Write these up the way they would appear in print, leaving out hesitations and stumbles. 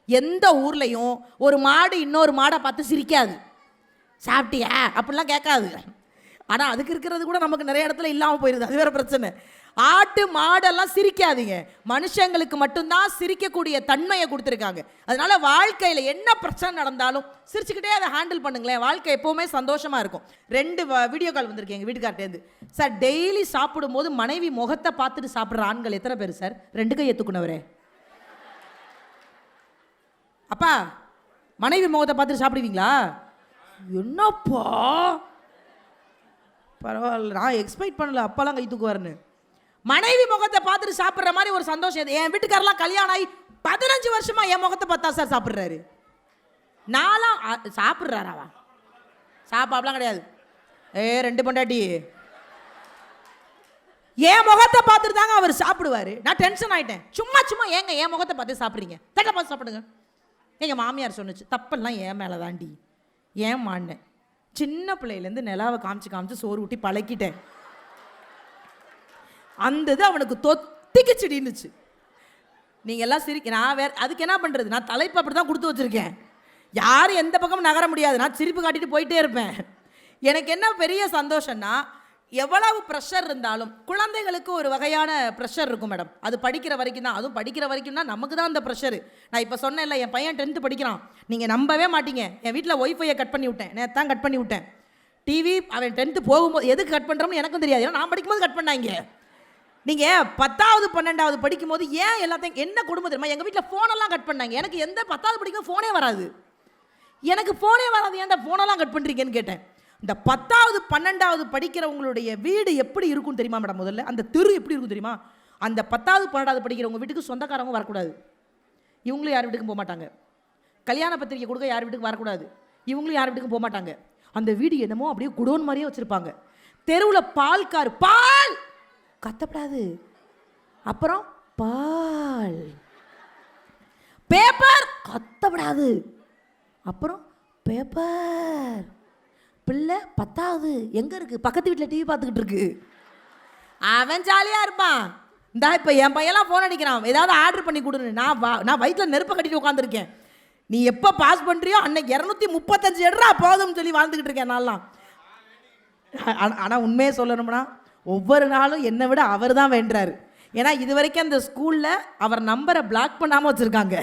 எந்த ஊர்லேயும் ஒரு மாடு இன்னொரு மாடை பார்த்து சிரிக்காது. சாப்பிட்டியா அப்படிலாம் கேட்காது. ஆனால் அதுக்கு இருக்கிறது கூட நமக்கு நிறைய இடத்துல இல்லாமல் போயிடுது, அது வேறு பிரச்சனை. ஆட்டு மாடெல்லாம் சிரிக்காதீங்க. மனுஷங்களுக்கு மட்டும்தான் சிரிக்கக்கூடிய தன்மையை கொடுத்துருக்காங்க. அதனால வாழ்க்கையில் என்ன பிரச்சனை நடந்தாலும் சிரிச்சுக்கிட்டே அதை ஹேண்டில் பண்ணுங்களேன். வாழ்க்கை எப்போவுமே சந்தோஷமாக இருக்கும். 2 வீடியோ கால் வந்திருக்கு எங்கள் வீட்டுக்கார்ட்டேருந்து. சார், டெய்லி சாப்பிடும்போது மனைவி முகத்தை பார்த்துட்டு சாப்பிட்ற ஆண்கள் எத்தனை பேர் சார்? 2 கையை தூக்குனவரே. அப்பா, மனைவி முகத்தை பார்த்துட்டு சாப்பிடுவீங்களா? என்னப்பா, பரவாயில்ல, நான் எக்ஸ்பெக்ட் பண்ணல அப்பாலாம் கை தூக்குவாருன்னு. மனைவி முகத்தை பார்த்துட்டு சாப்பிட்ற மாதிரி ஒரு சந்தோஷம். என் வீட்டுக்காரெல்லாம் கல்யாணம் ஆகி 15 வருஷமா என் முகத்தை பார்த்தா சார் சாப்பிட்றாரு. நான்லாம் சாப்பிட்றாராவா? சாப்பாடுலாம் கிடையாது. 2 பொண்டாட்டி என் முகத்தை பார்த்துட்டு தாங்க அவர் சாப்பிடுவாரு. நான் டென்ஷன் ஆயிட்டேன். சும்மா சும்மா ஏங்க என் முகத்தை பார்த்து சாப்பிட்றீங்க? தட்டை பார்த்து சாப்பிடுங்க. எங்கள் மாமியார் சொன்னுச்சு, தப்பெல்லாம் ஏன் மேலே தாண்டி, ஏன் மாண்டேன். சின்ன பிள்ளையிலேருந்து நிலாவை காமிச்சு காமிச்சு சோறு ஊட்டி பழக்கிட்டேன். அந்த இது அவனுக்கு தொத்திக்கிச்சிடின்னுச்சு. நீங்கள் எல்லாம் நான் வேறு அதுக்கு என்ன பண்ணுறது? நான் தலைப்பு அப்படி தான் கொடுத்து வச்சுருக்கேன். யாரும் எந்த பக்கமும் நகர முடியாது. நான் சிரிப்பு காட்டிட்டு போயிட்டே இருப்பேன். எனக்கு என்ன பெரிய சந்தோஷம்னா, எவ்வளவு ப்ரெஷர் இருந்தாலும் குழந்தைகளுக்கு ஒரு வகையான ப்ரெஷர் இருக்கும் மேடம். அது படிக்கிற வரைக்கும் தான். அதுவும் படிக்கிற வரைக்கும்னா நமக்கு தான் அந்த ப்ரெஷரு. நான் இப்போ சொன்னேன்ல, என் பையன் 10th படிக்கிறான். நீங்கள் நம்பவே மாட்டீங்க, என் வீட்டில் ஒய்ஃபையை கட் பண்ணி விட்டேன். நேற்று தான் கட் பண்ணி விட்டேன். டிவி அவன் 10th போகும்போது எதுக்கு கட் பண்ணுறோம்னு எனக்கும் தெரியாது. ஏன்னா நான் படிக்கும்போது கட் பண்ணாங்க. நீங்கள் 10வது 12வது படிக்கும்போது ஏன் எல்லாத்தையும் என்ன குடும்பம் தெரியுமா? எங்கள் வீட்டில் ஃபோனெல்லாம் கட் பண்ணாங்க. எனக்கு எந்த 10வது படிக்கும் ஃபோனே வராது. எனக்கு ஃபோனே வராது. ஏன்டா ஃபோனெல்லாம் கட் பண்ணுறீங்கன்னு கேட்டேன். இந்த 10வது 12வது படிக்கிறவங்களுடைய வீடு எப்படி இருக்கும் தெரியுமா மேடம்? முதல்ல அந்த தெரு எப்படி இருக்கும் தெரியுமா? அந்த 10வது 12வது படிக்கிறவங்க வீட்டுக்கு சொந்தக்காரங்க வரக்கூடாது. இவங்களும் யார் வீட்டுக்கும் போக மாட்டாங்க. கல்யாண பத்திரிக்கை கொடுக்க யார் வீட்டுக்கு வரக்கூடாது. இவங்களும் யார் வீட்டுக்கும் போக மாட்டாங்க. அந்த வீடு என்னமோ அப்படியே குடோன் மாதிரியே வச்சுருப்பாங்க. தெருவில் பால் கத்தப்படாது. அப்புறம் பால் பேப்பர் கத்தப்படாது. அப்புறம் பேப்பர். பிள்ளை 10வது எங்கே இருக்குது? பக்கத்து வீட்டில் டிவி பார்த்துக்கிட்டு இருக்கு. அவன் ஜாலியாக இருப்பான். இந்தா இப்போ என் பையெல்லாம் ஃபோன் அடிக்கிறான், ஏதாவது ஆர்டர் பண்ணி கொடுன்னு. நான் வயிற்றில் நெருப்பை கட்டிட்டு உட்காந்துருக்கேன். நீ எப்போ பாஸ் பண்ணுறியோ அன்னைக்கு 235 எடுறா போதும்னு சொல்லி வாழ்ந்துக்கிட்டு இருக்கேன் நான்லாம். ஆனால் உண்மையே சொல்லணும்னா ஒவ்வொரு நாளும் என்னை விட அவர் தான் வேண்டுறாரு. ஏன்னா இது வரைக்கும் அந்த ஸ்கூலில் அவர் நம்பரை பிளாக் பண்ணாமல் வச்சுருக்காங்க.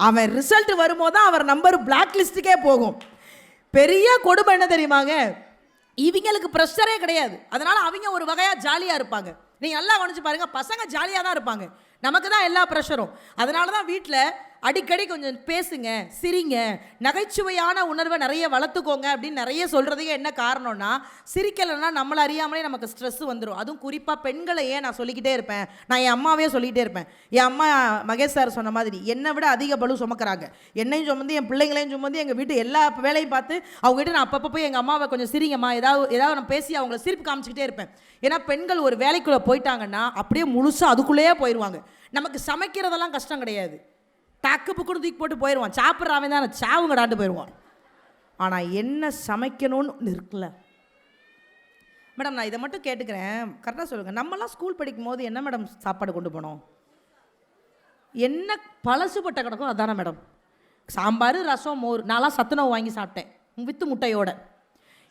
அவன் ரிசல்ட் வரும்போது தான் அவர் நம்பர் பிளாக் லிஸ்ட்டுக்கே போகும். பெரிய கொடுமை என்ன தெரியுமாங்க? இவங்களுக்கு ப்ரெஷரே கிடையாது. அதனால் அவங்க ஒரு வகையாக ஜாலியாக இருப்பாங்க. நீங்கள் நல்லா கவனிச்சு பாருங்கள், பசங்க ஜாலியாக தான் இருப்பாங்க. நமக்கு தான் எல்லா ப்ரெஷரும். அதனால தான் வீட்டில் அடிக்கடி கொஞ்சம் பேசுங்க, சிரிங்க, நகைச்சுவையான உணர்வை நிறைய வளர்த்துக்கோங்க அப்படின்னு நிறைய சொல்கிறதுக்கு என்ன காரணம்னா, சிரிக்கலைன்னா நம்மளை அறியாமலே நமக்கு ஸ்ட்ரெஸ் வந்துடும். அதுவும் குறிப்பாக பெண்களை நான் சொல்லிக்கிட்டே இருப்பேன். நான் என் அம்மாவே சொல்லிக்கிட்டே இருப்பேன். என் அம்மா மகேஷ் சார் சொன்ன மாதிரி என்னை விட அதிக பளு சுமக்கிறாங்க. என்னையும் சுமந்து என் பிள்ளைங்களையும் சுமந்து எங்கள் வீட்டு எல்லா வேலையும் பார்த்து அவங்ககிட்ட நான் அப்பப்போ போய் எங்கள் அம்மாவை கொஞ்சம் சிரிங்கம்மா, ஏதாவது நான் பேசி அவங்கள சிரிப்பு காமிச்சிக்கிட்டே இருப்பேன். ஏன்னா பெண்கள் ஒரு வேலைக்குள்ளே போயிட்டாங்கன்னா அப்படியே முழுசாக அதுக்குள்ளேயே போயிடுவாங்க. நமக்கு சமைக்கிறதெல்லாம் கஷ்டம் கிடையாது. டக்கு புக்குன்னு தூக்கி போட்டு போயிடுவான். சாப்பிட்றாவே தான் சாவுங்கடாண்டு போயிடுவான். ஆனால் என்ன சமைக்கணும்னு இருக்குல்ல மேடம், நான் இதை மட்டும் கேட்டுக்கிறேன், கரெக்டாக சொல்லுங்கள். நம்மலாம் ஸ்கூல் படிக்கும் போது என்ன மேடம் சாப்பாடு கொண்டு போனோம்? என்ன பழசுப்பட்ட கிடக்கும் அதானே மேடம். சாம்பார், ரசம், மோர். நான்லாம் சத்துணவு வாங்கி சாப்பிட்டேன் வித்து முட்டையோட.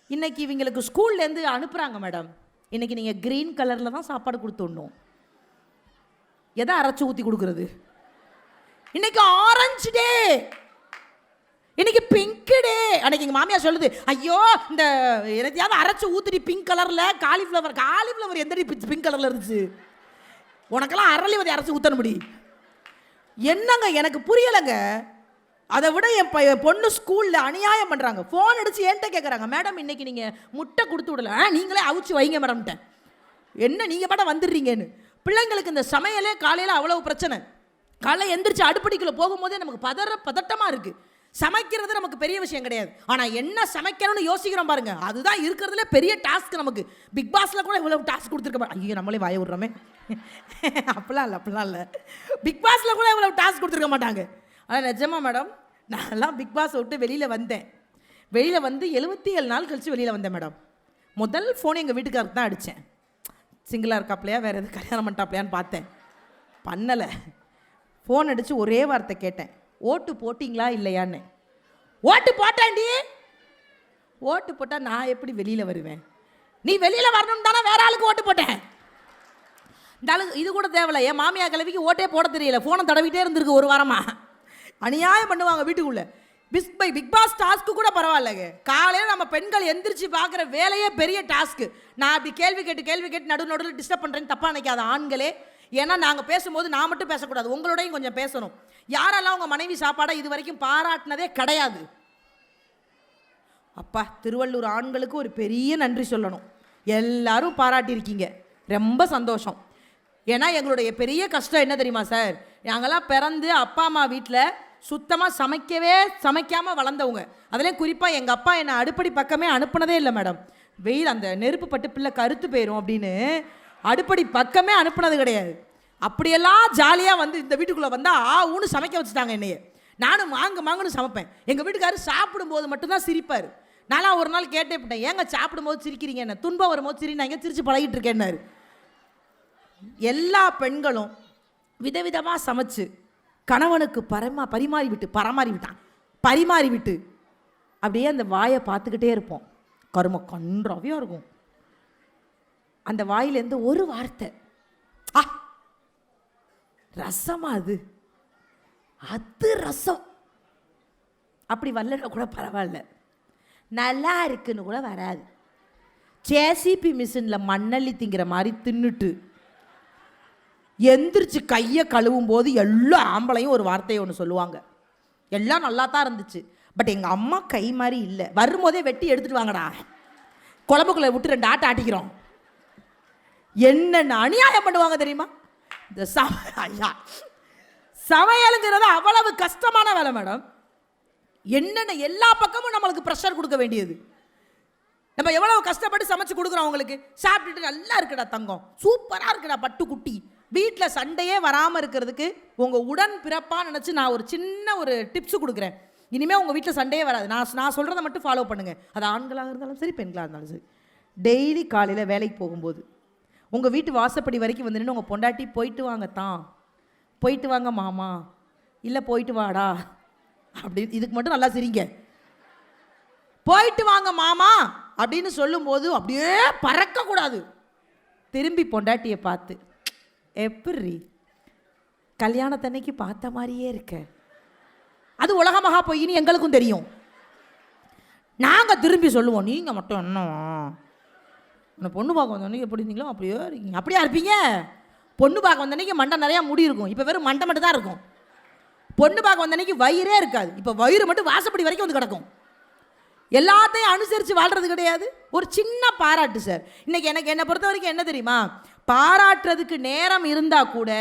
இன்றைக்கி இவங்களுக்கு ஸ்கூல்லேருந்து அனுப்புகிறாங்க மேடம். இன்றைக்கி நீங்கள் க்ரீன் கலரில் தான் சாப்பாடு கொடுத்துடணும். எதை அரைச்சி ஊற்றி கொடுக்குறது? இன்னைக்கு ஆரஞ்சு டே, இன்னைக்கு பிங்க் டே. அன்னைக்கு எங்கள் மாமியார் சொல்லுது, ஐயோ இந்த எதையாவது அரைச்சி ஊத்துடி பிங்க் கலரில். காலிஃப்ளவர் எந்தடி பிங்க் கலரில் இருந்துச்சு? உனக்கெல்லாம் அரளிவதை அரைச்சி ஊற்றணும் முடி. என்னங்க எனக்கு புரியலைங்க. அதை விட என் பொண்ணு ஸ்கூலில் அநியாயம் பண்ணுறாங்க. ஃபோன் அடித்து என்கிட்ட கேட்குறாங்க, மேடம் இன்னைக்கு நீங்கள் முட்டை கொடுத்து விடல, நீங்களே அவிச்சு வைங்க மேடம்ட்டேன். என்ன நீங்கள் பாட்ட வந்துடுறீங்கன்னு. பிள்ளைங்களுக்கு இந்த சமையலே காலையில் அவ்வளவு பிரச்சனை. காலை எந்திரிச்சு அடுப்படிக்குள்ள போகும்போதே நமக்கு பதட்டமாக இருக்குது. சமைக்கிறது நமக்கு பெரிய விஷயம் கிடையாது. ஆனால் என்ன சமைக்கணும்னு யோசிக்கிறோம் பாருங்க, அதுதான் இருக்கிறதுல பெரிய டாஸ்க் நமக்கு. பிக் பாஸில் கூட இவ்வளோ டாஸ்க் கொடுத்துருக்க. ஐயோ நம்மளே வாய விட்றோமே. அப்படிலாம் இல்லை. பிக் பாஸில் கூட இவ்வளோ டாஸ்க் கொடுத்துருக்க மாட்டாங்க. ஆனால் நிஜமா மேடம், நான்லாம் பிக் பாஸ் விட்டு வெளியில் வந்தேன். வெளியில் வந்து 77 நாள் கழித்து வெளியில் வந்தேன் மேடம். முதல் ஃபோன் எங்கள் வீட்டுக்காரருக்கு தான் அடித்தேன். சிங்கிளாக இருக்காப்லையா வேறு எது கல்யாணம் பண்ணிட்டாப்லையான்னு பார்த்தேன். பண்ணலை. ஃபோன் அடித்து ஒரே வார்த்தை கேட்டேன், ஓட்டு போட்டிங்களா இல்லையான்னு. ஓட்டு போட்டேன்டி. ஓட்டு போட்டால் நான் எப்படி வெளியில் வருவேன்? நீ வெளியில் வரணும்னு தானே வேற ஆளுக்கு ஓட்டு போட்டேன். இந்த ஆளுக்கு இது கூட தேவையில்ல. என் மாமியார் கிழவிக்கு ஓட்டே போட தெரியல, ஃபோனை தடவிட்டே இருந்திருக்கு ஒரு வாரமாக. அநியாயம் பண்ணுவாங்க வீட்டுக்குள்ளே. பிக் பாஸ் டாஸ்க்கு கூட பரவாயில்லைங்க. காலையில் நம்ம பெண்கள் எந்திரிச்சு பார்க்குற வேலையே பெரிய டாஸ்க்கு. நான் அப்படி கேள்வி கேட்டு நடுவில் டிஸ்டர்ப் பண்ணுறேன்னு தப்பாக நினைக்காத ஆண்களே. ஏன்னா நாங்கள் பேசும்போது நான் மட்டும் பேசக்கூடாது, உங்களோடையும் கொஞ்சம் பேசணும். யாரெல்லாம் உங்கள் மனைவி சாப்பாடை இது வரைக்கும் பாராட்டினதே கிடையாது? அப்பா, திருவள்ளூர் ஆண்களுக்கு ஒரு பெரிய நன்றி சொல்லணும். எல்லாரும் பாராட்டியிருக்கீங்க, ரொம்ப சந்தோஷம். ஏன்னா எங்களுடைய பெரிய கஷ்டம் என்ன தெரியுமா சார்? நாங்கள்லாம் பிறந்து அப்பா அம்மா வீட்டில் சுத்தமாக சமைக்காமல் வளர்ந்தவங்க. அதுலேயும் குறிப்பாக எங்கள் அப்பா என்னை அடுப்படி பக்கமே அனுப்புனதே இல்லை மேடம். வெயில் அந்த நெருப்பு பட்டு பிள்ளை கருத்து போயிடும் அப்படின்னு அடுப்படி பக்கமே அனுப்புனது கிடையாது. அப்படியெல்லாம் ஜாலியாக வந்து இந்த வீட்டுக்குள்ளே வந்தால் ஊன்னு சமைக்க வச்சுட்டாங்க என்னையே. நானும் மாங்குன்னு சமைப்பேன். எங்கள் வீட்டுக்காரர் சாப்பிடும்போது மட்டும்தான் சிரிப்பார். நான்லாம் ஒரு நாள் கேட்டே போட்டேன், ஏங்க சாப்பிடும்போது சிரிக்கிறீங்க, என்ன துன்பம் வரும்போது சிரி, நான் எங்கே சிரித்து பழகிட்டு இருக்கேன்னாரு. எல்லா பெண்களும் விதவிதமாக சமைச்சு கணவனுக்கு பரிமாறி விட்டு அப்படியே அந்த வாயை பார்த்துக்கிட்டே இருப்போம். கரும கன்றாவியாக இருக்கும். அந்த வாயிலேருந்து ஒரு வார்த்தை, ரசமா அது ரசம் அப்படி வரலன்னா கூட பரவாயில்ல, நல்லா இருக்குன்னு கூட வராது. ஜேசிபி மிஷினில் மண்ணள்ளி திங்கிற மாதிரி தின்னுட்டு எந்திரிச்சு கையை கழுவும் போது எல்லா ஆம்பளையும் ஒரு வார்த்தையை ஒன்று சொல்லுவாங்க, எல்லாம் நல்லா தான் இருந்துச்சு, பட் எங்கள் அம்மா கை மாதிரி இல்லை, வரும்போதே வெட்டி எடுத்துகிட்டு வாங்கடா, குழம்புக்குள்ளே விட்டு 2 ஆட்டை ஆட்டிக்கிறோம். என்னென்ன அநியாயம் பண்ணுவாங்க தெரியுமா? இந்த சமையலுங்கிறது அவ்வளவு கஷ்டமான வேலை மேடம். என்னென்ன எல்லா பக்கமும் நம்மளுக்கு ப்ரெஷர் கொடுக்க வேண்டியது. நம்ம எவ்வளவு கஷ்டப்பட்டு சமைச்சு கொடுக்குறோம் அவங்களுக்கு. சாப்பிட்டுட்டு நல்லா இருக்குடா தங்கம், சூப்பராக இருக்குடா பட்டு குட்டி. வீட்டில் சண்டையே வராமல் இருக்கிறதுக்கு உங்கள் உடன் பிறப்பாக நினச்சி நான் ஒரு சின்ன டிப்ஸு கொடுக்குறேன். இனிமேல் உங்கள் வீட்டில் சண்டையே வராது. நான் சொல்கிறத மட்டும் ஃபாலோ பண்ணுங்கள். அது ஆண்களாக இருந்தாலும் சரி, பெண்களாக இருந்தாலும் சரி. டெய்லி காலையில் வேலைக்கு போகும்போது உங்கள் வீட்டு வாசப்படி வரைக்கும் வந்து நின்று உங்கள் பொண்டாட்டி போயிட்டு வாங்க தான், போயிட்டு வாங்க மாமா, இல்லை போயிட்டு வாடா அப்படின்னு, இதுக்கு மட்டும் நல்லா சிரிங்க. போயிட்டு வாங்க மாமா அப்படின்னு சொல்லும்போது அப்படியே பறக்கக்கூடாது. திரும்பி பொண்டாட்டியை பார்த்து, எப்படி கல்யாணத்தன்னைக்கு பார்த்த மாதிரியே இருக்க, அது உலகமாக போயின்னு எங்களுக்கும் தெரியும். நாங்கள் திரும்பி சொல்லுவோம், நீங்கள் மட்டும் என்ன பொண்ணு பார்க்க வந்தோடனே எப்படி இருந்தீங்களோ அப்படியே இருக்கீங்க. அப்படியா இருப்பீங்க? பொண்ணு பார்க்க வந்தன்னைக்கு மண்டை நிறையா முடி இருக்கும், இப்போ வெறும் மண்டை மட்டும் தான் இருக்கும். பொண்ணு பார்க்க வந்தன்னைக்கு வயிறே இருக்காது, இப்போ வயிறு மட்டும் வாசப்படி வரைக்கும் வந்து கிடக்கும். எல்லாத்தையும் அனுசரித்து வாழ்கிறது கிடையாது. ஒரு சின்ன பாராட்டு சார். இன்றைக்கி என்னை பொறுத்த வரைக்கும் என்ன தெரியுமா, பாராட்டுறதுக்கு நேரம் இருந்தால் கூட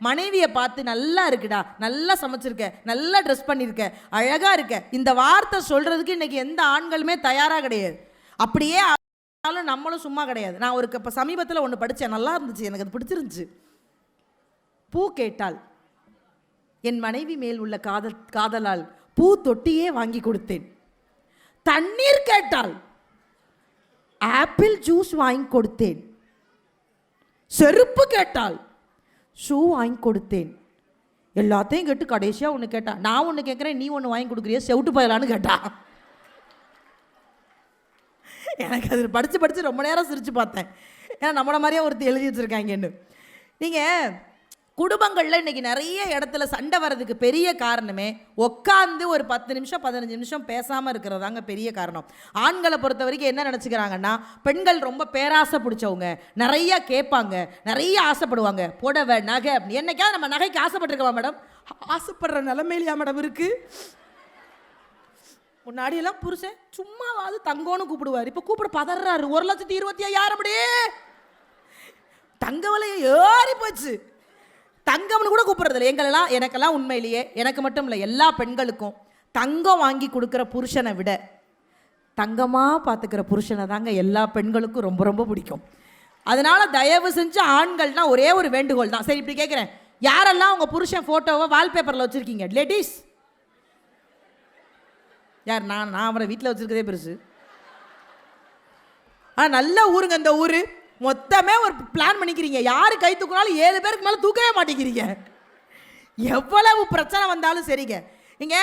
மனைவியை பார்த்து நல்லா இருக்குடா, நல்லா சமைச்சிருக்க, நல்லா ட்ரெஸ் பண்ணியிருக்க, அழகாக இருக்க, இந்த வார்த்தை சொல்கிறதுக்கு இன்றைக்கி எந்த ஆண்களுமே தயாராக கிடையாது. அப்படியே ஆனாலும் நம்மளும் சும்மா கிடையாது. நான் இப்போ சமீபத்தில் ஒன்று படித்தேன், நல்லா இருந்துச்சு, எனக்கு அது பிடிச்சிருந்துச்சு. பூ கேட்டால் என் மனைவி மேல் உள்ள காதலால் பூ தொட்டியே வாங்கி கொடுத்தேன். தண்ணீர் கேட்டால் ஆப்பிள் ஜூஸ் வாங்கி கொடுத்தேன். செருப்பு கேட்டால் ஷூ வாங்கி கொடுத்தேன். எல்லாத்தையும் கேட்டு கடைசியாக ஒன்று கேட்டா, நான் ஒன்று கேட்குறேன், நீ ஒன்று வாங்கி கொடுக்குறிய, செவிட்டு போயலான்னு கேட்டா. எனக்கு அது படித்து ரொம்ப நேரம் சிரித்து பார்த்தேன். ஏன்னா நம்மளை மாதிரியே ஒருத்தர் எழுதி வச்சுருக்காங்கன்னு. நீங்கள் குடும்பங்களில் இன்றைக்கி நிறைய இடத்துல சண்டை வர்றதுக்கு பெரிய காரணமே உட்காந்து ஒரு 10 நிமிஷம் 15 நிமிஷம் பேசாமல் இருக்கிறதாங்க பெரிய காரணம். ஆண்களை பொறுத்த வரைக்கும் என்ன நினச்சிக்கிறாங்கன்னா, பெண்கள் ரொம்ப பேராசை பிடிச்சவங்க, நிறையா கேட்பாங்க, நிறைய ஆசைப்படுவாங்க, புடவை நகை. என்னைக்காவது நம்ம நகைக்கு ஆசைப்பட்டிருக்கோமா மேடம்? ஆசைப்படுற நிலைமையிலையா மேடம் இருக்குது? முன்னாடியெல்லாம் புருஷன் சும்மாவாது தங்கம்னு கூப்பிடுவார், இப்போ கூப்பிட பதறாரு. 1,25,000 அப்படியே தங்க விலை ஏறி போச்சு. தங்கம்னு கூட கூப்பிட்றதில்ல. எனக்கெல்லாம் உண்மையிலேயே, எனக்கு மட்டும் இல்லை, எல்லா பெண்களுக்கும் தங்கம் வாங்கி கொடுக்குற புருஷனை விட தங்கமாக பார்த்துக்கிற புருஷனை தாங்க எல்லா பெண்களுக்கும் ரொம்ப ரொம்ப பிடிக்கும். அதனால் தயவு செஞ்சு ஆண்கள்னால் ஒரே ஒரு வேண்டுகோள் தான். சரி, இப்படி கேட்குறேன், யாரெல்லாம் உங்கள் புருஷன் ஃபோட்டோவை வால்பேப்பரில் வச்சுருக்கீங்க? லேடிஸ் யார்? நான் அவரை வீட்டில் வச்சுருக்கதே பெருசு. நல்ல ஊருங்க இந்த ஊர். மொத்தமே ஒரு பிளான் பண்ணிக்கிறீங்க, யார் கை தூக்குனாலும் 7 பேருக்கு மேலே தூக்கவே மாட்டேங்கிறீங்க. எவ்வளவு பிரச்சனை வந்தாலும் சரிங்க. இங்கே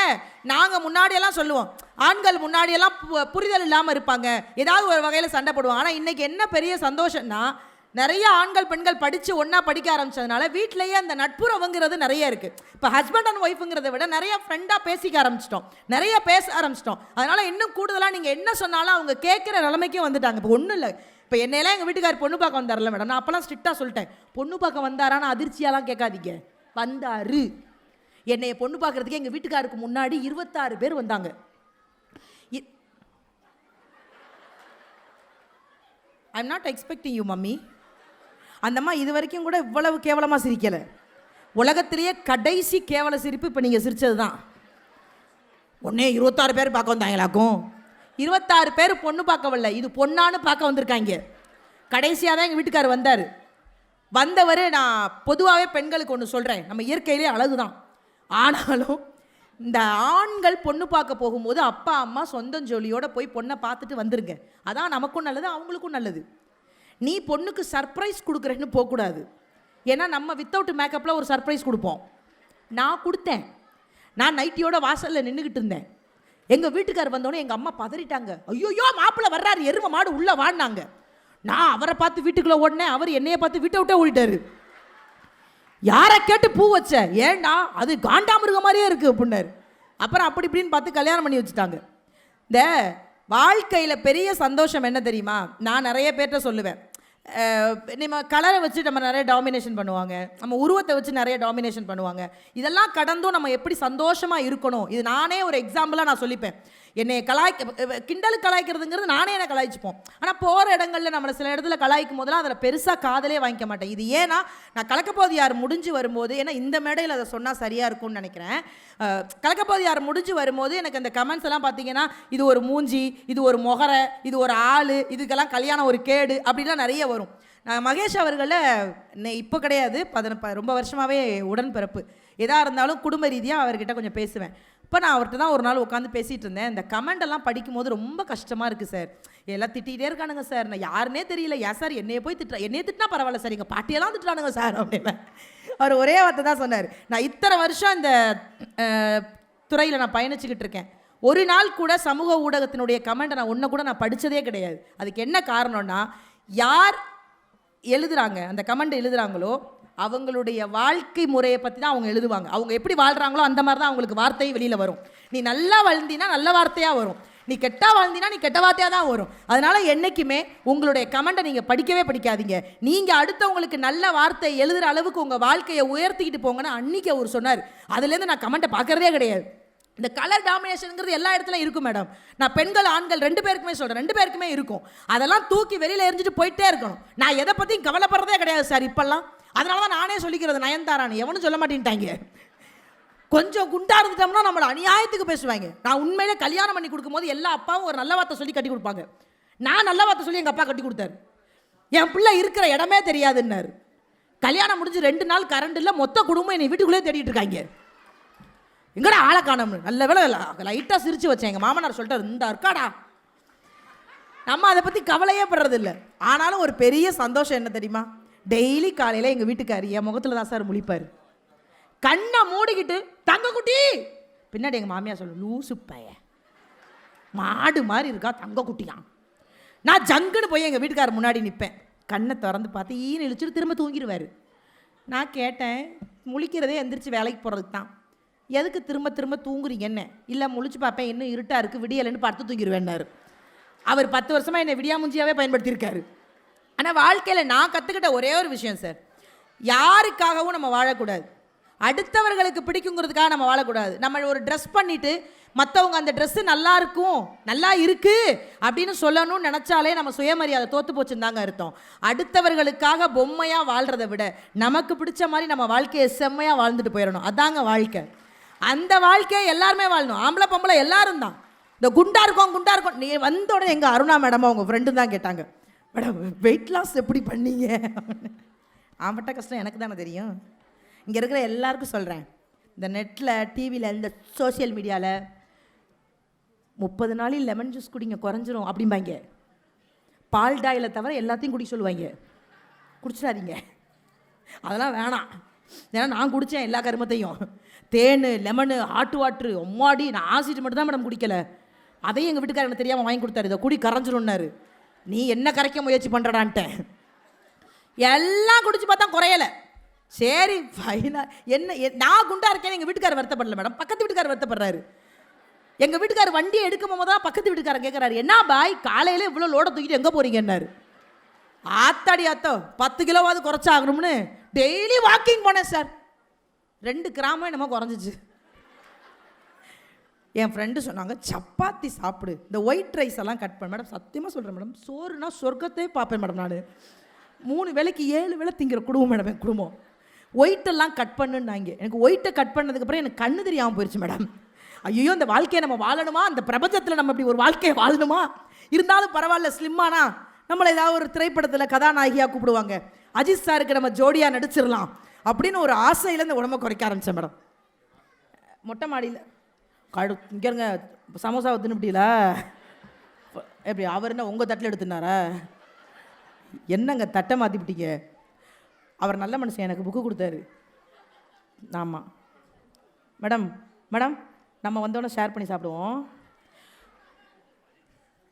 நாங்கள் முன்னாடியெல்லாம் சொல்லுவோம், ஆண்கள் முன்னாடியெல்லாம் புரிதல் இல்லாமல் இருப்பாங்க, ஏதாவது ஒரு வகையில் சண்டை போடுவாங்க. ஆனால் இன்றைக்கி என்ன பெரிய சந்தோஷம்னா, நிறைய ஆண்கள் பெண்கள் படித்து ஒன்றா படிக்க ஆரம்பித்ததுனால வீட்டிலேயே அந்த நட்புறவுங்கிறது நிறைய இருக்குது. இப்போ ஹஸ்பண்ட் அண்ட் ஒய்ஃபுங்கிறத விட நிறைய ஃப்ரெண்டாக பேசிக்க ஆரம்பிச்சிட்டோம், நிறைய பேச ஆரம்பிச்சிட்டோம். அதனால் இன்னும் கூடுதலாக நீங்கள் என்ன சொன்னாலும் அவங்க கேட்குற நிலைமைக்கும் வந்துட்டாங்க. இப்போ ஒன்றும் இல்லை, இப்போ என்னையெல்லாம் எங்கள் வீட்டுக்கார் பொண்ணு பார்க்க வந்தார்ல மேடம், நான் அப்போல்லாம் ஸ்ட்ரிக்டாக சொல்லிட்டேன், பொண்ணு பார்க்க வந்தாரான்னு அதிர்ச்சியாலாம் கேட்காதீங்க, வந்தாரு. என்னைய பொண்ணு பார்க்குறதுக்கு எங்கள் வீட்டுக்காருக்கு முன்னாடி 26 பேர் வந்தாங்க. I am not expecting you mummy. அந்தம்மா இது வரைக்கும் கூட இவ்வளவு கேவலமாக சிரிக்கலை. உலகத்திலேயே கடைசி கேவல சிரிப்பு இப்போ நீங்கள் சிரித்தது தான். ஒன்றே 26 பேர் பார்க்க வந்தாங்களாக்கும். 26 பேர் பொண்ணு பார்க்கவில்லை, இது பொண்ணான்னு பார்க்க வந்திருக்காங்க. கடைசியாக தான் எங்கள் வீட்டுக்காரர் வந்தார். வந்தவர், நான் பொதுவாகவே பெண்களுக்கு ஒன்று சொல்கிறேன், நம்ம இயற்கையிலே அழகு தான். ஆனாலும் இந்த ஆண்கள் பொண்ணு பார்க்க போகும்போது அப்பா அம்மா சொந்தஞ்சொலியோடு போய் பொண்ணை பார்த்துட்டு வந்துருங்க. அதான் நமக்கும் நல்லது, அவங்களுக்கும் நல்லது. நீ பொண்ணுக்கு சர்ப்ரைஸ் கொடுக்குறேன்னு போகக்கூடாது. ஏன்னா நம்ம வித்தவுட் மேக்கப்பில் ஒரு சர்ப்ரைஸ் கொடுப்போம். நான் கொடுத்தேன். நான் நைட்டியோட வாசலில் நின்றுக்கிட்டு இருந்தேன். எங்கள் வீட்டுக்காரர் வந்தோடனே எங்கள் அம்மா பதறிட்டாங்க, ஐயோயோ மாப்பிள்ளை வர்றாரு, எருமை மாடு உள்ளே வாடினாங்க. நான் அவரை பார்த்து வீட்டுக்குள்ளே ஓடினேன், அவர் என்னையை பார்த்து வீட்டை விட்டே ஓடிட்டாரு. யாரை கேட்டு பூ வச்ச, ஏண்டா அது காண்டாமிருக மாதிரியே இருக்குது அப்படின்னாரு. அப்புறம் அப்படி இப்படின்னு பார்த்து கல்யாணம் பண்ணி வச்சுட்டாங்க. இந்த வாழ்க்கையில் பெரிய சந்தோஷம் என்ன தெரியுமா, நான் நிறைய பேர்கிட்ட சொல்லுவேன், நம்ம கலரை வச்சு நம்ம நிறைய டாமினேஷன் பண்ணுவாங்க, நம்ம உருவத்தை வச்சு நிறைய டாமினேஷன் பண்ணுவாங்க. இதெல்லாம் கடந்தும் நம்ம எப்படி சந்தோஷமாக இருக்கணும், இது நானே ஒரு எக்ஸாம்பிளாக நான் சொல்லிப்பேன். என்னை கிண்டலுக்கு கலாய்க்கிறதுங்கிறது நானே என்னை கலாய்ச்சிப்போம். ஆனால் போகிற இடங்களில் நம்மளை சில இடத்துல கலாய்க்கும் போதெல்லாம் அதில் பெருசாக காதலே வாங்கிக்க மாட்டேன். இது ஏன்னா நான் கலக்கப்போது யார் முடிஞ்சு வரும்போது, ஏன்னா இந்த மேடையில் அதை சொன்னால் சரியாக இருக்கும்னு நினைக்கிறேன். கலக்கப்போது யார் முடிஞ்சு வரும்போது எனக்கு அந்த கமெண்ட்ஸ் எல்லாம் பார்த்தீங்கன்னா, இது ஒரு மூஞ்சி, இது ஒரு முகரை, இது ஒரு ஆள், இதுக்கெல்லாம் கல்யாணம் ஒரு கேடு அப்படிலாம் நிறைய வரும். நான் மகேஷ் அவர்களை இப்போ கிடையாது, ரொம்ப வருஷமாகவே உடன்பிறப்பு. எதாக இருந்தாலும் குடும்ப ரீதியாக அவர்கிட்ட கொஞ்சம் பேசுவேன். இப்போ நான் அவர்கிட்ட தான் ஒரு நாள் உட்காந்து பேசிகிட்டு இருந்தேன். இந்த கமெண்டெல்லாம் படிக்கும்போது ரொம்ப கஷ்டமாக இருக்குது சார், எல்லாம் திட்டிகிட்டே இருக்கானுங்க சார், நான் யாருன்னே தெரியல, ஏன் சார் என்னையை போய் என்னையே திட்டினா பரவாயில்ல சார், எங்கள் பாட்டியெல்லாம் திட்டுறானுங்க சார் அப்படின்னு. அவர் ஒரே வார்த்தை தான் சொன்னார், நான் இத்தனை வருஷம் இந்த துறையில் நான் பயணிச்சுக்கிட்டு இருக்கேன், ஒரு நாள் கூட சமூக ஊடகத்தினுடைய கமெண்ட்டை நான் ஒன்று கூட நான் படித்ததே கிடையாது. அதுக்கு என்ன காரணம்னா, யார் எழுதுகிறாங்க அந்த கமெண்ட் எழுதுகிறாங்களோ அவங்களுடைய வாழ்க்கை முறையை பற்றி தான் அவங்க எழுதுவாங்க. அவங்க எப்படி வாழ்கிறாங்களோ அந்த மாதிரி தான் அவங்களுக்கு வார்த்தை வெளியில் வரும். நீ நல்லா வாழ்ந்தினா நல்ல வார்த்தையாக வரும், நீ கெட்டா வாழ்ந்தினா நீ கெட்ட வார்த்தையாக தான் வரும். அதனால் என்றைக்குமே உங்களுடைய கமெண்ட்டை நீங்கள் படிக்கவே படிக்காதீங்க. நீங்கள் அடுத்தவங்களுக்கு நல்ல வார்த்தை எழுதுகிற அளவுக்கு உங்கள் வாழ்க்கையை உயர்த்திக்கிட்டு போங்கன்னா அன்றைக்கி அவர் சொன்னார். அதுலேருந்து நான் கமெண்ட்டை பார்க்குறதே கிடையாது. இந்த கலர் டாமினேஷனுங்கிறது எல்லா இடத்துலையும் இருக்கும் மேடம். நான் பெண்கள் ஆண்கள் 2 பேருக்குமே சொல்கிறேன், 2 பேருக்குமே இருக்கும். அதெல்லாம் தூக்கி வெளியில் எரிஞ்சிட்டு போயிட்டே இருக்கணும். நான் எதை பற்றியும் கவலைப்படுறதே கிடையாது சார் இப்போல்லாம். அதனால தான் நானே சொல்லிக்கிறது, நயன்தாரான்னு எவனும் சொல்ல மாட்டேன்ட்டாங்க. கொஞ்சம் குண்டா இருந்துட்டோம்னா நம்மளை அநியாயத்துக்கு பேசுவாங்க. நான் உண்மையிலே கல்யாணம் பண்ணி கொடுக்கும்போது எல்லா அப்பாவும் ஒரு நல்ல வார்த்தை சொல்லி கட்டி கொடுப்பாங்க. நான் நல்ல வார்த்தை சொல்லி எங்கள் அப்பா கட்டி கொடுத்தாரு. என் பிள்ளை இருக்கிற இடமே தெரியாதுன்னாரு. கல்யாணம் முடிஞ்சு 2 நாள் கரண்ட் இல்லை, மொத்த குடும்பம் என்னை வீட்டுக்குள்ளே தேடிட்டு இருக்காங்க. எங்கடா ஆளை காணோம்னு. நல்ல வேலை லைட்டாக சிரிச்சு வச்சேன். எங்கள் மாமனார் சொல்லிட்டார், இந்த இருக்காடா. நம்ம அதை பற்றி கவலையே படுறதில்லை. ஆனாலும் ஒரு பெரிய சந்தோஷம் என்ன தெரியுமா, டெய்லி காலையில் எங்கள் வீட்டுக்காரி என் முகத்தில் தான் சார் முழிப்பார். கண்ணை மூடிக்கிட்டு தங்க குட்டி, பின்னாடி எங்கள் மாமியார் சொல்லும், லூசு பைய மாடு மாதிரி இருக்கா தங்க குட்டியான். நான் ஜங்குன்னு போய் எங்கள் வீட்டுக்காரர் முன்னாடி நிற்பேன். கண்ணை திறந்து பார்த்து ஈன்னு இழிச்சிட்டு திரும்ப தூங்கிடுவார். நான் கேட்டேன், முழிக்கிறதே எந்திரிச்சு வேலைக்கு போகிறதுக்கு தான், எதுக்கு திரும்ப திரும்ப தூங்குறீங்க என்ன? இல்லை முழிச்சு பார்ப்பேன், இன்னும் இருட்டாக இருக்குது, விடியலைன்னு படுத்து தூங்கிடுவேன்னாரு. அவர் 10 வருஷமாக என்னை விடியாமுஞ்சியாவே பயன்படுத்தியிருக்காரு. ஆனால் வாழ்க்கையில் நான் கற்றுக்கிட்ட ஒரே ஒரு விஷயம் சார், யாருக்காகவும் நம்ம வாழக்கூடாது, அடுத்தவர்களுக்கு பிடிக்குங்கிறதுக்காக நம்ம வாழக்கூடாது. நம்ம ஒரு ட்ரெஸ் பண்ணிவிட்டு மற்றவங்க அந்த ட்ரெஸ்ஸு நல்லா இருக்கும், நல்லா இருக்குது அப்படின்னு சொல்லணும்னு நினச்சாலே நம்ம சுயமரியாதை தோற்று போச்சுன்னு தாங்க அர்த்தம். அடுத்தவர்களுக்காக பொம்மையாக வாழ்கிறத விட நமக்கு பிடிச்ச மாதிரி நம்ம வாழ்க்கையை செம்மையாக வாழ்ந்துட்டு போயிடணும். அதாங்க வாழ்க்கை. அந்த வாழ்க்கையை எல்லாருமே வாழணும். ஆம்பளை பொம்பளை எல்லாரும் தான். இந்த குண்டா இருக்கும் நீ வந்த உடனே எங்கள் அருணா மேடமாக அவங்க ஃப்ரெண்டு தான் கேட்டாங்க, மேடம் வெயிட் லாஸ் எப்படி பண்ணீங்க? ஆம்பட்ட கஷ்டம் எனக்கு தானே தெரியும். இங்கே இருக்கிற எல்லாருக்கும் சொல்கிறேன், இந்த நெட்டில் டிவியில் இந்த சோசியல் மீடியாவில் 30 நாளில் லெமன் ஜூஸ் குடிங்க குறைஞ்சிரும் அப்படிம்பாங்க. பால் டாயில் தவிர எல்லாத்தையும் குடிக்க சொல்லுவாங்க. குடிச்சிடாதீங்க, அதெல்லாம் வேணாம். ஏன்னா நான் குடித்தேன் எல்லா கருமத்தையும். தேன், லெமனு, ஹாட் வாட்ரு, அம்மாடி. நான் ஆசிட் மட்டும் தான் மேடம் குடிக்கலை. அதையும் எங்கள் வீட்டுக்காரர் எனக்கு தெரியாமல் வாங்கி கொடுத்தாரு. இதை குடி கரைஞ்சிரும்னாரு. நீ என்ன கரைக்க முயற்சி பண்ணுறடான்ட்டேன். எல்லாம் குடிச்சு பார்த்தா குறையலை. சரி ஃபைனாக என்ன நான் குண்டா இருக்கேன்னு எங்கள் வீட்டுக்காரர் வருத்தப்படல மேடம், பக்கத்து வீட்டுக்காரர் வருத்தப்படுறாரு. எங்கள் வீட்டுக்காரர் வண்டியை எடுக்கும் போது தான் பக்கத்து வீட்டுக்காரர் கேட்குறாரு, என்ன பாய் காலையில் இவ்வளோ லோடை தூக்கிட்டு எங்கே போகிறீங்கன்னாரு. ஆத்தாடி ஆத்தோ 10 கிலோவாவது குறைச்சாகணும்னு டெய்லி வாக்கிங் போனேன் சார். 2 கிராமம் என்னமோ குறைஞ்சிச்சு. என் ஃப்ரெண்டு சொன்னாங்க, சப்பாத்தி சாப்பிடு, இந்த ஒயிட் ரைஸ் எல்லாம் கட் பண்ண. மேடம் சத்தியமாக சொல்கிறேன் மேடம், சோறுனா சொர்க்கத்தையே பார்ப்பேன் மேடம். நான் 3 வேளைக்கு 7 வேளை திங்கிற குடும்பம் மேடம் என் குடும்பம். ஒயிட்டெல்லாம் கட் பண்ணுன்னாங்க. எனக்கு ஒயிட்டை கட் பண்ணதுக்கப்புறம் எனக்கு கண்ணு தெரியாமல் போயிடுச்சு மேடம். ஐயோ இந்த வாழ்க்கையை நம்ம வாழணுமா, அந்த பிரபஞ்சத்தில் நம்ம இப்படி ஒரு வாழ்க்கையை வாழணுமா, இருந்தாலும் பரவாயில்ல ஸ்லிம்மானா நம்மளை ஏதாவது ஒரு திரைப்படத்தில் கதாநாயகியாக கூப்பிடுவாங்க, அஜித் சாருக்கு நம்ம ஜோடியாக நடிச்சிடலாம் அப்படின்னு ஒரு ஆசையில் இந்த உடம்பை குறைக்க ஆரம்பித்தேன் மேடம். மொட்டை மாடியில் இங்கேருங்க சமோசாவை தின்னுபிட்டீங்களா, எப்படி அவர் என்ன உங்கள் தட்டில் எடுத்துனாரா, என்னங்க தட்டை மாற்றிவிட்டீங்க. அவர் நல்ல மனுஷன், எனக்கு புக்கு கொடுத்தாரு. ஆமாம் மேடம், மேடம் நம்ம வந்தோடனே ஷேர் பண்ணி சாப்பிடுவோம்.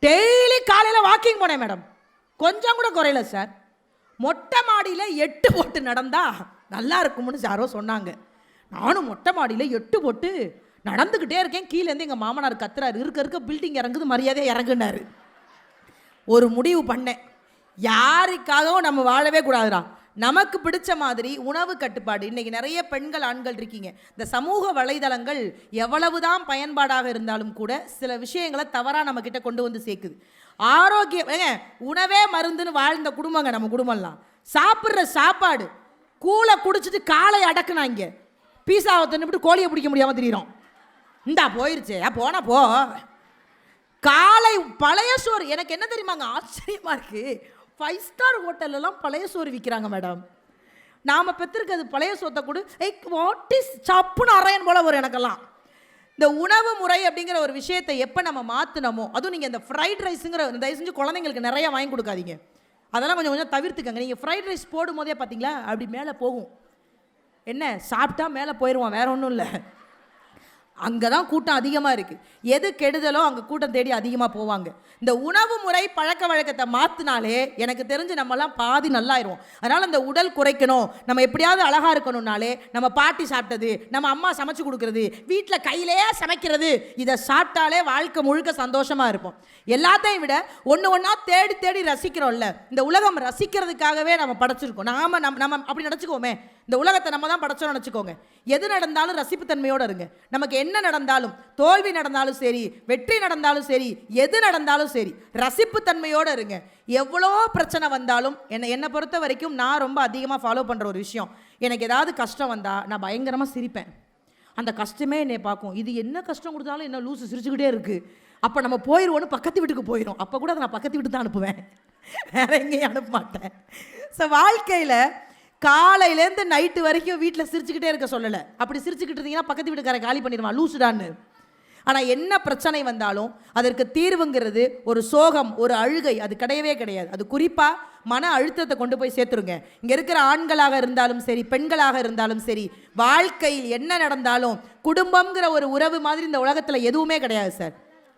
டெய்லி காலையில் வாக்கிங் போனேன் மேடம், கொஞ்சம் கூட குறையல சார். மொட்டை மாடியில் 8 போட்டு நடந்தா நல்லா இருக்கும்னு யாரோ சொன்னாங்க. நானும் மொட்டை மாடியில் 8 போட்டு நடந்துக்கிட்டே இருக்கேன். கீழேருந்து எங்கள் மாமனார் கத்துறாரு, இருக்க பில்டிங் இறங்குது மரியாதையாக இறங்குனாரு. ஒரு முடிவு பண்ணேன், யாருக்காகவும் நம்ம வாழவே கூடாதுடா, நமக்கு பிடிச்ச மாதிரி உணவு கட்டுப்பாடு. இன்றைக்கி நிறைய பெண்கள் ஆண்கள் இருக்கீங்க, இந்த சமூக வலைதளங்கள் எவ்வளவுதான் பயன்பாடாக இருந்தாலும் கூட சில விஷயங்களை தவறாக நம்மக்கிட்ட கொண்டு வந்து சேர்க்குது. ஆரோக்கியம் உணவே மருந்துன்னு வாழ்ந்த குடும்பங்க நம்ம குடும்பம்லாம். சாப்பிட்ற சாப்பாடு கூலை குடிச்சிட்டு காலை அடக்குனாங்க, பீஸாவை தின்னுபிட்டு கோழியை பிடிக்க முடியாமல் தெரியும். இந்தா போயிருச்சே போனா போ. காலை பழைய சோறு. எனக்கு என்ன தெரியுமாங்க ஆச்சரியமாக இருக்குது, 5 ஸ்டார் ஹோட்டல்லாம் பழைய சோறு விற்கிறாங்க மேடம். நாம் பெற்றிருக்கிறது பழைய சோத்தை கூட வாட் இஸ் சப்புன்னு அரையன் போல் வரும் எனக்கெல்லாம். இந்த உணவு முறை அப்படிங்கிற ஒரு விஷயத்தை எப்போ நம்ம மாற்றினமோ, அதுவும் நீங்கள் இந்த ஃப்ரைட் ரைஸுங்கிற தயவு செஞ்சு குழந்தைங்களுக்கு நிறையா வாங்கி கொடுக்காதீங்க, அதெல்லாம் கொஞ்சம் கொஞ்சம் தவிர்த்துக்கங்க. நீங்கள் ஃப்ரைட் ரைஸ் போடும் போதே பார்த்தீங்களா அப்படி மேலே போகும், என்ன சாப்பிட்டா மேலே போயிடுவான், வேற ஒன்றும் இல்லை. அங்கே தான் கூட்டம் அதிகமாக இருக்குது. எது கெடுதலோ அங்கே கூட்டம் தேடி அதிகமாக போவாங்க. இந்த உணவு முறை பழக்க வழக்கத்தை மாற்றினாலே எனக்கு தெரிஞ்சு நம்மலாம் பாதி நல்லாயிருவோம். அதனால் இந்த உடல் குறைக்கணும், நம்ம எப்படியாவது அழகாக இருக்கணும்னாலே நம்ம பாட்டி சாப்பிட்டது, நம்ம அம்மா சமைச்சு கொடுக்குறது, வீட்டில் கையிலேயே சமைக்கிறது, இதை சாப்பிட்டாலே வாழ்க்கை முழுக்க சந்தோஷமாக இருப்போம். எல்லாத்தையும் விட ஒன்று ஒன்றா தேடி தேடி ரசிக்கிறோம்ல, இந்த உலகம் ரசிக்கிறதுக்காகவே நம்ம படைச்சிருக்கோம். நம்ம அப்படி நினச்சிக்கோமே, இந்த உலகத்தை நம்ம தான் படைச்சோம்னு நினச்சிக்கோங்க. எது நடந்தாலும் ரசிப்புத்தன்மையோடு இருங்க. நமக்கு என்ன நடந்தாலும், தோல்வி நடந்தாலும் சரி, வெற்றி நடந்தாலும் சரி, எது நடந்தாலும் சரி, ரசிப்புத்தன்மையோடு இருங்க. எவ்வளோ பிரச்சனை வந்தாலும் என்னை பொறுத்த வரைக்கும் நான் ரொம்ப அதிகமாக ஃபாலோ பண்ணுற ஒரு விஷயம், எனக்கு ஏதாவது கஷ்டம் வந்தால் நான் பயங்கரமாக சிரிப்பேன். அந்த கஷ்டமே என்னை பார்க்கும், இது என்ன கஷ்டம் கொடுத்தாலும் என்ன லூசு சிரிச்சுக்கிட்டே இருக்குது, அப்போ நம்ம போயிடுவோன்னு பக்கத்து வீட்டுக்கு போயிடும். அப்போ கூட அதை நான் பக்கத்து வீட்டுக்கு தான் அனுப்புவேன், வேற எங்கேயும் அனுப்ப மாட்டேன். ஸோ வாழ்க்கையில் காலையிலேருந்து நைட்டு வரைக்கும் வீட்டில் சிரிச்சுக்கிட்டே இருக்க சொல்லலை. அப்படி சிரிச்சுக்கிட்டு இருந்தீங்கன்னா பக்கத்து வீட்டுக்காரன் காலி பண்ணிடுவான் லூசுடான்னு. ஆனால் என்ன பிரச்சனை வந்தாலும் அதற்கு தீர்வுங்கிறது ஒரு சோகம், ஒரு அழுகை அது கிடையவே கிடையாது. அது குறிப்பாக மன அழுத்தத்தை கொண்டு போய் சேர்த்துருங்க. இங்கே இருக்கிற ஆண்களாக இருந்தாலும் சரி, பெண்களாக இருந்தாலும் சரி, வாழ்க்கையில் என்ன நடந்தாலும் குடும்பம்ங்கிற ஒரு உறவு மாதிரி இந்த உலகத்தில் எதுவுமே கிடையாது சார்.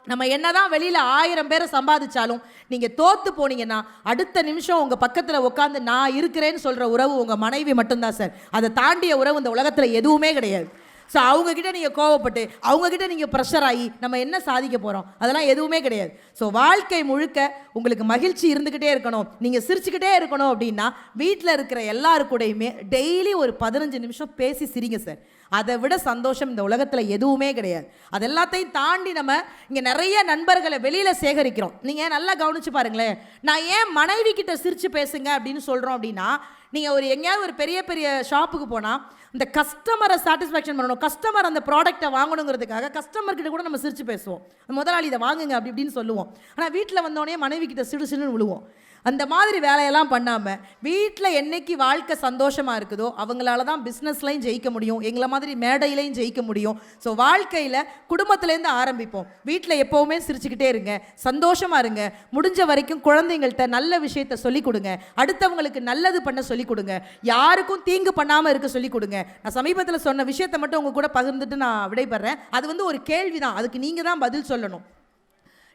நம்ம என்னதான் வெளியில் 1000 பேரை சம்பாதிச்சாலும் நீங்கள் தோற்று போனீங்கன்னா அடுத்த நிமிஷம் உங்கள் பக்கத்தில் உட்காந்து நான் இருக்கிறேன்னு சொல்கிற உறவு உங்கள் மனைவி மட்டும்தான் சார். அதை தாண்டிய உறவு இந்த உலகத்தில் எதுவுமே கிடையாது. ஸோ அவங்கக்கிட்ட நீங்கள் கோவப்பட்டு, அவங்கக்கிட்ட நீங்கள் ப்ரெஷர் ஆகி நம்ம என்ன சாதிக்க போகிறோம், அதெல்லாம் எதுவுமே கிடையாது. ஸோ வாழ்க்கை முழுக்க உங்களுக்கு மகிழ்ச்சி இருந்துக்கிட்டே இருக்கணும், நீங்கள் சிரிச்சுக்கிட்டே இருக்கணும் அப்படின்னா வீட்டில் இருக்கிற எல்லாருக்கூடையுமே டெய்லி ஒரு 15 நிமிஷம் பேசி சிரிங்க சார். அதை விட சந்தோஷம் இந்த உலகத்தில் எதுவுமே கிடையாது. அது எல்லாத்தையும் தாண்டி நம்ம இங்கே நிறைய நண்பர்களை வெளியில் சேகரிக்கிறோம். நீங்கள் நல்லா கவனித்து பாருங்களேன், நான் ஏன் மனைவி கிட்ட சிரித்து பேசுங்க அப்படின்னு சொல்கிறோம் அப்படின்னா, நீங்கள் எங்கேயாவது ஒரு பெரிய பெரிய ஷாப்புக்கு போனால் இந்த கஸ்டமரை சாட்டிஸ்ஃபேக்ஷன் பண்ணணும், கஸ்டமர் அந்த ப்ராடக்ட்டை வாங்கணுங்கிறதுக்காக கஸ்டமர்கிட்ட கூட நம்ம சிரித்து பேசுவோம், முதலாளி இதை வாங்குங்க அப்படி இப்படின்னு சொல்லுவோம். ஆனால் வீட்டில் வந்தோடனே மனைவி கிட்ட சிடு சிடுன்னு விழுவோம். அந்த மாதிரி வேலையெல்லாம் பண்ணாமல் வீட்டில் என்னைக்கு வாழ்க்கை சந்தோஷமாக இருக்குதோ அவங்களால தான் பிஸ்னஸ்லையும் ஜெயிக்க முடியும், எங்களை மாதிரி மேடையிலையும் ஜெயிக்க முடியும். ஸோ வாழ்க்கையில் குடும்பத்துலேருந்து ஆரம்பிப்போம். வீட்டில் எப்போவுமே சிரிச்சுக்கிட்டே இருங்க, சந்தோஷமாக இருங்க. முடிஞ்ச வரைக்கும் குழந்தைங்கள்ட்ட நல்ல விஷயத்த சொல்லிக் கொடுங்க, அடுத்தவங்களுக்கு நல்லது பண்ண சொல்லிக் கொடுங்க, யாருக்கும் தீங்கு பண்ணாமல் இருக்க சொல்லிக் கொடுங்க. நான் சமீபத்தில் சொன்ன விஷயத்தை மட்டும் உங்கள் கூட பகிர்ந்துட்டு நான் விடைபெறேன். அது ஒரு கேள்வி தான், அதுக்கு நீங்கள் தான் பதில் சொல்லணும்.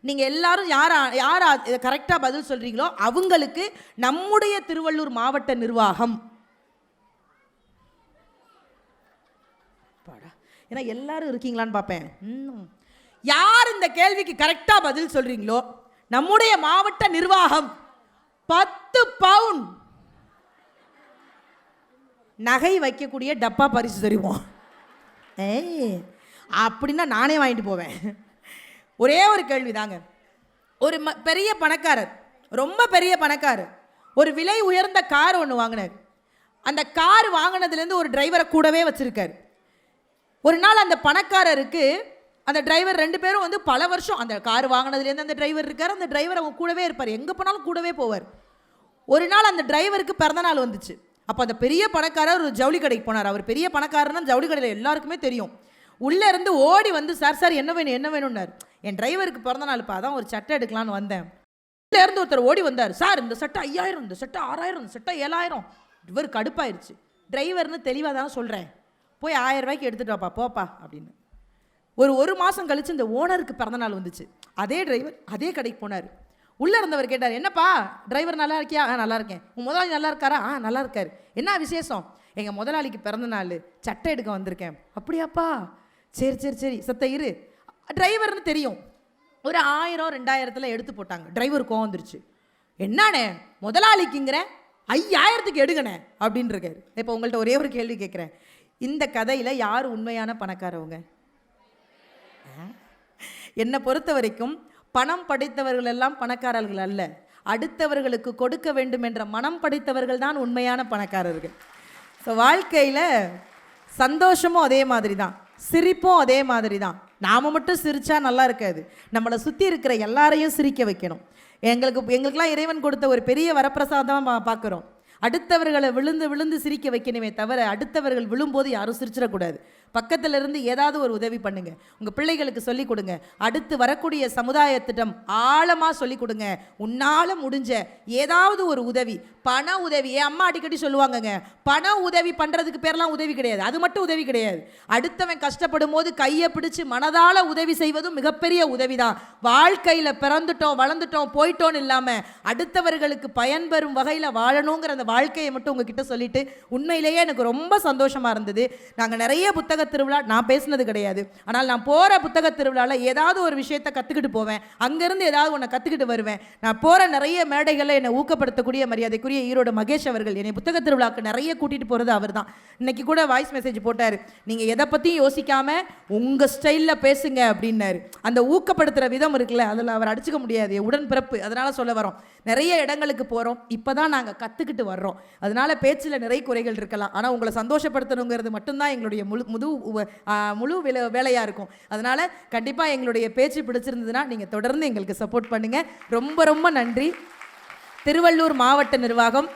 நீங்கள் எல்லாரும் யார் கரெக்டாக பதில் சொல்கிறீங்களோ அவங்களுக்கு நம்முடைய திருவள்ளூர் மாவட்ட நிர்வாகம், ஏன்னா எல்லாரும் இருக்கீங்களான்னு பார்ப்பேன், யார் இந்த கேள்விக்கு கரெக்டாக பதில் சொல்கிறீங்களோ நம்முடைய மாவட்ட நிர்வாகம் 10 பவுன் நகை வைக்கக்கூடிய டப்பா பரிசு தருவோம். அப்படின்னா நானே வாங்கிட்டு போவேன். ஒரே ஒரு கேள்வி தாங்க. ஒரு பெரிய பணக்காரர், ரொம்ப பெரிய பணக்காரர், ஒரு விலை உயர்ந்த கார் ஒன்று வாங்கினார். அந்த கார் வாங்கினதுலேருந்து ஒரு டிரைவரை கூடவே வச்சுருக்கார். ஒரு நாள் அந்த பணக்காரருக்கு அந்த டிரைவர் 2 பேரும் பல வருஷம் அந்த கார் வாங்கினதுலேருந்து அந்த டிரைவர் இருக்கார். அந்த டிரைவர் அவங்க கூடவே இருப்பார், எங்கே போனாலும் கூடவே போவார். ஒரு நாள் அந்த டிரைவருக்கு பிறந்தநாள் வந்துச்சு. அப்போ அந்த பெரிய பணக்காரர் ஒரு ஜவுளி கடைக்கு போனார். அவர் பெரிய பணக்காரர்னா ஜவுளி கடையில் எல்லாருக்குமே தெரியும். உள்ளே இருந்து ஓடி வந்து சார் என்ன வேணும் என்ன வேணும்னார். என் டிரைவருக்கு பிறந்த நாள்ப்பா, அதான் ஒரு சட்டை எடுக்கலான்னு வந்தேன். உள்ளே இருந்து ஒருத்தர் ஓடி வந்தார், சார் இந்த சட்டை 5000, இந்த சட்டை 6000, இந்த சட்டை 7000. இவர் கடுப்பாயிருச்சு. டிரைவர்னு தெளிவாக தானே சொல்கிறேன், போய் 1000 ரூபாய்க்கு எடுத்துகிட்டு வாப்பா போப்பா அப்படின்னு. ஒரு மாதம் கழித்து இந்த ஓனருக்கு பிறந்தநாள் வந்துச்சு. அதே டிரைவர் அதே கடைக்கு போனார். உள்ளே இருந்தவர் கேட்டார், என்னப்பா டிரைவர் நல்லா இருக்கியா? நல்லா இருக்கேன். உன் முதலாளி நல்லா இருக்காரா? நல்லா இருக்கார். என்ன விசேஷம்? எங்கள் முதலாளிக்கு பிறந்த நாள், சட்டை எடுக்க வந்திருக்கேன். அப்படியாப்பா, சரி சத்த இரு. டிரைவர்னு தெரியும். ஒரு 1000 2000 எடுத்து போட்டாங்க. டிரைவர் கோவம் வந்துருச்சு. என்னானே முதலாளிக்குங்கிற 5000க்கு எடுங்கண்ணே அப்படின்னு இருக்காரு. இப்போ உங்கள்கிட்ட ஒரே ஒரு கேள்வி கேட்குறேன், இந்த கதையில் யார் உண்மையான பணக்காரவங்க? என்னை பொறுத்த வரைக்கும் பணம் படைத்தவர்கள் எல்லாம் பணக்காரர்கள் அல்ல, அடுத்தவர்களுக்கு கொடுக்க வேண்டும் என்ற மனம் படைத்தவர்கள் தான் உண்மையான பணக்காரர்கள். ஸோ வாழ்க்கையில் சந்தோஷமும் அதே மாதிரி தான், சிரிப்பும் அதே மாதிரி தான். நாம் மட்டும் சிரித்தா நல்லா இருக்காது, நம்மளை சுற்றி இருக்கிற எல்லாரையும் சிரிக்க வைக்கணும். எங்களுக்கெல்லாம் இறைவன் கொடுத்த ஒரு பெரிய வரப்பிரசாதமாக பார்க்குறோம். அடுத்தவர்களை விழுந்து விழுந்து சிரிக்க வைக்கணுமே தவிர அடுத்தவர்கள் விழும்போது யாரும் சிரிச்சிடக்கூடாது. பக்கத்தில் இருந்து ஏதாவது ஒரு உதவி பண்ணுங்க, உங்கள் பிள்ளைகளுக்கு சொல்லிக் கொடுங்க. அடுத்து வரக்கூடிய சமுதாயத்திடம் ஆழமாக சொல்லிக் கொடுங்க. உன்னால் முடிஞ்ச ஏதாவது ஒரு உதவி, பண உதவி. என் அம்மா அடிக்கடி சொல்லுவாங்கங்க, பண உதவி பண்ணுறதுக்கு பேரெலாம் உதவி கிடையாது, அது மட்டும் உதவி கிடையாது. அடுத்தவன் கஷ்டப்படும் போது கையை பிடிச்சி மனதால் உதவி செய்வதும் மிகப்பெரிய உதவி தான். வாழ்க்கையில் பிறந்துட்டோம் வளர்ந்துட்டோம் போயிட்டோன்னு இல்லாமல் அடுத்தவர்களுக்கு பயன்பெறும் வகையில் வாழணுங்கிற அந்த வாழ்க்கையை மட்டும் உங்ககிட்ட சொல்லிட்டு உண்மையிலேயே எனக்கு ரொம்ப சந்தோஷமாக இருந்தது. நாங்கள் நிறைய புத்தக திருவிழா, நான் பேசினது கிடையாது, ஆனால் நான் போகிற புத்தக திருவிழாவில் ஏதாவது ஒரு விஷயத்தை கற்றுக்கிட்டு போவேன், அங்கேருந்து ஏதாவது ஒன்று கற்றுக்கிட்டு வருவேன். நான் போகிற நிறைய மேடைகளில் என்னை ஊக்கப்படுத்தக்கூடிய மரியாதைக்குரிய ஈரோடு மகேஷ் அவர்கள் என்னை புத்தக திருவிழாவுக்கு நிறைய கூட்டிகிட்டு போகிறது அவர் தான். இன்னைக்கு கூட வாய்ஸ் மெசேஜ் போட்டார், நீங்கள் எதை பற்றியும் யோசிக்காமல் உங்கள் ஸ்டைலில் பேசுங்க அப்படின்னாரு. அந்த ஊக்கப்படுத்துகிற விதம் இருக்குல்ல, அதில் அவர் அடிச்சுக்க முடியாது, உடன்பிறப்பு. அதனால் சொல்ல வரோம், நிறைய இடங்களுக்கு போகிறோம், இப்போ தான் நாங்கள் கற்றுக்கிட்டு வர்றோம். அதனால் பேச்சில் நிறைய குறைகள் இருக்கலாம், ஆனால் உங்களை சந்தோஷப்படுத்தணுங்கிறது மட்டும்தான் எங்களுடைய முழு வேலையாக இருக்கும். அதனால் கண்டிப்பாக எங்களுடைய பேச்சு பிடிச்சிருந்ததுன்னா நீங்கள் தொடர்ந்து எங்களுக்கு சப்போர்ட் பண்ணுங்கள். ரொம்ப ரொம்ப நன்றி. திருவள்ளூர் மாவட்ட நிர்வாகம்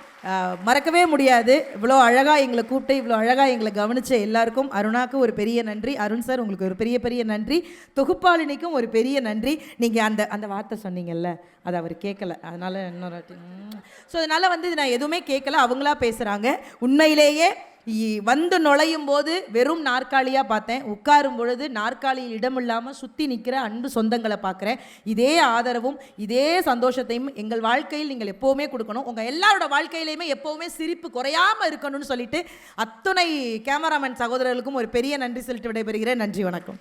மறக்கவே முடியாது. இவ்வளோ அழகாக எங்களை கூப்பிட்டு இவ்வளோ அழகாக எங்களை கவனித்த எல்லாருக்கும் அருணாக்கு ஒரு பெரிய நன்றி. அருண் சார் உங்களுக்கு ஒரு பெரிய பெரிய நன்றி. தொகுப்பாளினிக்கும் ஒரு பெரிய நன்றி. நீங்கள் அந்த வார்த்தை சொன்னீங்கல்ல, அது அவர் கேட்கல, அதனால் இன்னொரு ஸோ அதனால் நான் எதுவுமே கேட்கல, அவங்களா பேசுகிறாங்க. உண்மையிலேயே வந்து நுழையும் போது வெறும் நாற்காலியாக பார்த்தேன், உட்காரும் பொழுது நாற்காலியில் இடம் இல்லாமல் சுற்றி நிற்கிற அன்பு சொந்தங்களை பார்க்குறேன். இதே ஆதரவும் இதே சந்தோஷத்தையும் எங்கள் வாழ்க்கையில் நீங்கள் எப்போவுமே கொடுக்கணும். உங்கள் எல்லாரோட வாழ்க்கையிலையுமே எப்போவுமே சிரிப்பு குறையாமல் இருக்கணும்னு சொல்லிட்டு அத்துணை கேமராமேன் சகோதரர்களுக்கும் ஒரு பெரிய நன்றி சொல்லிட்டு விடைபெறுகிறேன். நன்றி, வணக்கம்.